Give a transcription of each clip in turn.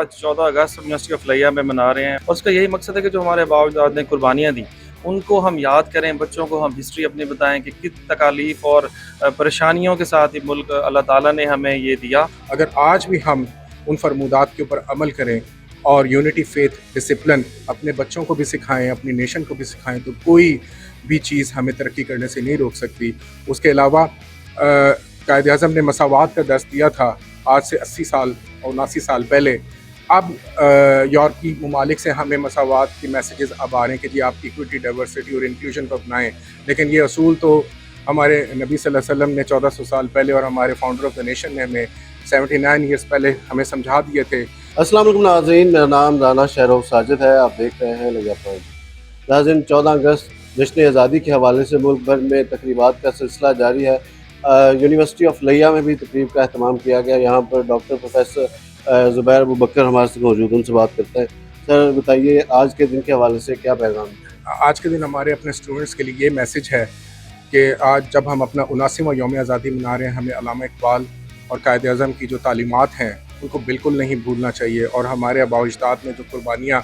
आज 14 अगस्त university of लैया में मना रहे हैं और उसका यही मकसद है कि जो हमारे बाप दाद ने कुर्बानियाँ दी उनको हम याद करें, बच्चों को हम हिस्ट्री अपनी बताएं कि किस तकालीफ और परेशानियों के साथ ये मुल्क अल्लाह ताला ने हमें ये दिया। अगर आज भी हम उन फरमूदात के ऊपर अमल करें और यूनिटी, फेथ, डिसिप्लिन अपने बच्चों को भी सिखाएं, अपनी नेशन को भी सिखाएं, तो कोई भी चीज़ हमें तरक्की करने से नहीं रोक सकती। उसके अलावा कायद-ए-आज़म ने मसावात का दर्स दिया था आज से 80 साल और 79 साल पहले। अब यूरोपी ममालिक से हमें मसावात के मैसेजेस अब आ रहे हैं कि जी आप इक्विटी, डाइवर्सिटी और इंक्लूजन को अपनाएं, लेकिन ये असूल तो हमारे नबी सल्लल्लाहु अलैहि वसल्लम ने 1400 साल पहले और हमारे फाउंडर ऑफ द नेशन ने हमें 79 ईयर्स पहले हमें समझा दिए थे। अस्सलाम वालेकुम नाज़रीन, मेरा नाम राना शहरोब साजिद है। आप देख रहे हैं लैया पॉइंट। नाज़रीन, 14 अगस्त जश्न आज़ादी के हवाले से मुल्क भर में तकरीबात का सिलसिला जारी है। यूनिवर्सिटी ऑफ लैया में भी तकरीब का अहतमाम किया गया। यहाँ पर डॉक्टर प्रोफेसर ज़ुबैर अबू बकर हमारे साथ मौजूद, उनसे बात करते हैं। सर बताइए, आज के दिन के हवाले से क्या पैगाम है? आज के दिन हमारे अपने स्टूडेंट्स के लिए ये मैसेज है कि आज जब हम अपना 79वां यौम आज़ादी मना रहे हैं, हमें अल्लामा इकबाल और कायद-ए-आज़म की जो तालीमात हैं उनको बिल्कुल नहीं भूलना चाहिए और हमारे आबा अजदाद ने जो कुर्बानियाँ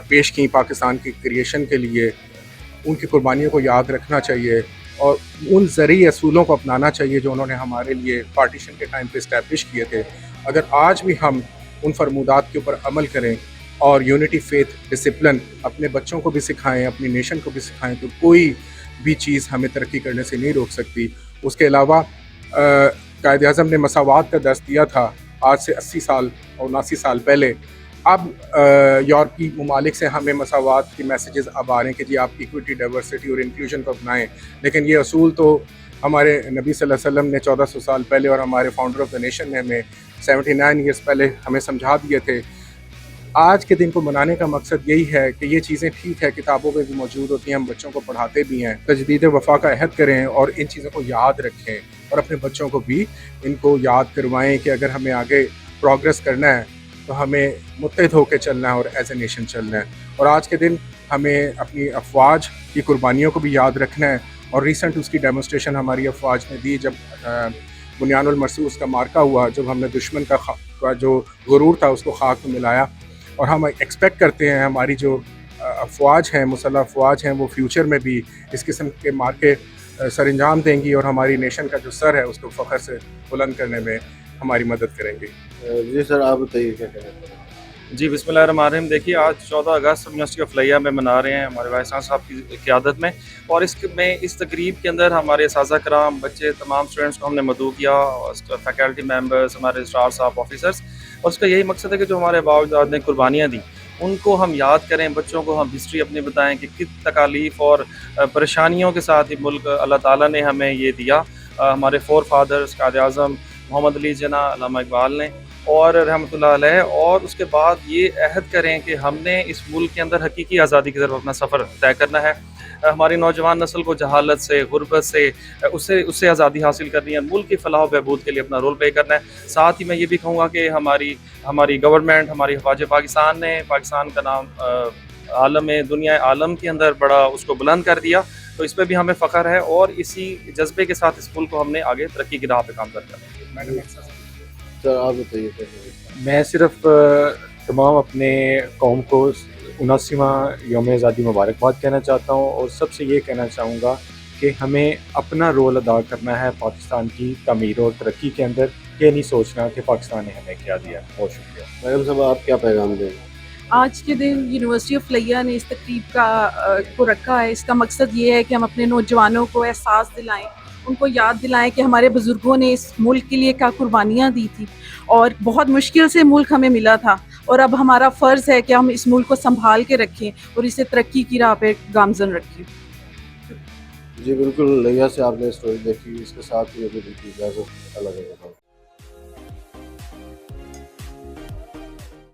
पेश की पाकिस्तान की क्रिएशन के लिए, उनकी कुर्बानियों को याद रखना चाहिए और उन ज़रूरी असूलों को अपनाना चाहिए जो उन्होंने हमारे लिए पार्टीशन के टाइम पे इस्टेब्लिश किए थे। अगर आज भी हम उन फरमूदात के ऊपर अमल करें और यूनिटी, फेथ, डिसिप्लिन अपने बच्चों को भी सिखाएं, अपनी नेशन को भी सिखाएं, तो कोई भी चीज़ हमें तरक्की करने से नहीं रोक सकती। उसके अलावा कायद-ए-आज़म ने मसावात का दर्स दिया था आज से 80 साल और 79 साल पहले। अब यूरोपी ममालिक से हमें मसावात के मैसेजेस अब आ रहे हैं कि जी आप इक्विटी, डाइवर्सिटी और इंक्लूजन को अपनाएं, लेकिन ये असूल तो हमारे नबी सल्लल्लाहु अलैहि वसल्लम ने 1400 साल पहले और हमारे फाउंडर ऑफ द नेशन ने हमें 79 ईयर्स पहले हमें समझा दिए थे। आज के दिन को मनाने का मकसद यही है कि ये चीज़ें ठीक है, किताबों में भी मौजूद होती हैं, हम बच्चों को पढ़ाते भी हैं। तजदीद वफ़ा का अहद करें और इन चीज़ों को याद रखें और अपने बच्चों को भी इनको याद करवाएं कि अगर हमें आगे प्रोग्रेस करना है तो हमें मुत्तहिद होकर चलना है और एज ए नेशन चलना है। और आज के दिन हमें अपनी अफवाज की कुर्बानियों को भी याद रखना है और रिसेंट उसकी डेमोस्ट्रेशन हमारी अफवाज ने दी जब बुनियानुल मरसूस का मार्का हुआ, जब हमने दुश्मन का जो गुरूर था उसको खाक में मिलाया। और हम एक्सपेक्ट करते हैं हमारी जो अफवाज हैं, मुसल्लह अफवाज हैं, वो फ्यूचर में भी इस किस्म के मार्के सर अंजाम देंगी और हमारी नेशन का जो सर है उसको फ़ख्र से बुलंद करने में हमारी मदद करेंगी। जी सर, आप बताइए क्या कहना चाहते हैं? जी, बिस्मिल्लाहिर्रहमानिर्रहीम। देखिए, आज 14 अगस्त यूनिवर्सिटी ऑफ लैया में मना रहे हैं हमारे वाइस चांसलर साहब की क़यादत में और इस तकरीब के अंदर हमारे साज़ा कराम, बच्चे, तमाम स्टूडेंट्स को हमने मदऊ किया, फैकल्टी मेंबर्स, हमारे रजिस्ट्रार साहब, ऑफिसर्स। और उसका यही मकसद है कि जो हमारे बाप दाद ने कुर्बानियाँ दी उनको हम याद करें, बच्चों को हम हिस्ट्री अपनी बताएं कि किस तकालीफ और परेशानियों के साथ ये मुल्क अल्लाह ताला ने हमें ये दिया। हमारे फोर फादर्स कायद-ए-आज़म मोहम्मद अली जना, अल्लामा इकबाल ने और रहमतुल्लाह अलैह, और उसके बाद ये अहद करें कि हमने इस मुल्क के अंदर हकीकी आज़ादी की तरफ अपना सफ़र तय करना है। हमारी नौजवान नस्ल को जहालत से, गुर्बत से, उससे आज़ादी हासिल करनी है, मुल्क की फ़लाह व बहबूद के लिए अपना रोल प्ले करना है। साथ ही मैं ये भी कहूँगा कि हमारी गवर्नमेंट, हमारी हिफाज़त पाकिस्तान ने पाकिस्तान का नाम दुनिया आलम के अंदर बड़ा उसको बुलंद कर दिया, तो इस पर भी हमें फ़ख्र है और इसी जज्बे के साथ इस मुल्क को हमने आगे तरक्की की राह पे काम करना है। सर आप बताइए क्या कहना चाहते हैं? मैं सिर्फ तमाम अपने कौम को 79वां यौम आज़ादी मुबारकबाद कहना चाहता हूँ और सबसे ये कहना चाहूँगा कि हमें अपना रोल अदा करना है पाकिस्तान की तमीर और तरक्की के अंदर। ये नहीं सोचना कि पाकिस्तान ने हमें क्या दिया। बहुत शुक्रिया। मैडम साहब, आप क्या पैगाम देंगे? आज के दिन यूनिवर्सिटी ऑफ लैया ने इस तकरीब को रखा है। इसका मकसद ये है कि हम अपने नौजवानों को एहसास दिलाएं, उनको याद दिलाएं कि हमारे बुज़ुर्गों ने इस मुल्क के लिए क्या कुर्बानियाँ दी थी और बहुत मुश्किल से मुल्क हमें मिला था और अब हमारा फ़र्ज़ है कि हम इस मुल्क को संभाल के रखें और इसे तरक्की की राह पे गामज़न रखें। जी बिल्कुल, लैया से आपने स्टोरी देखी, इसके साथ ही मुझे इजाज़त। अल्लाह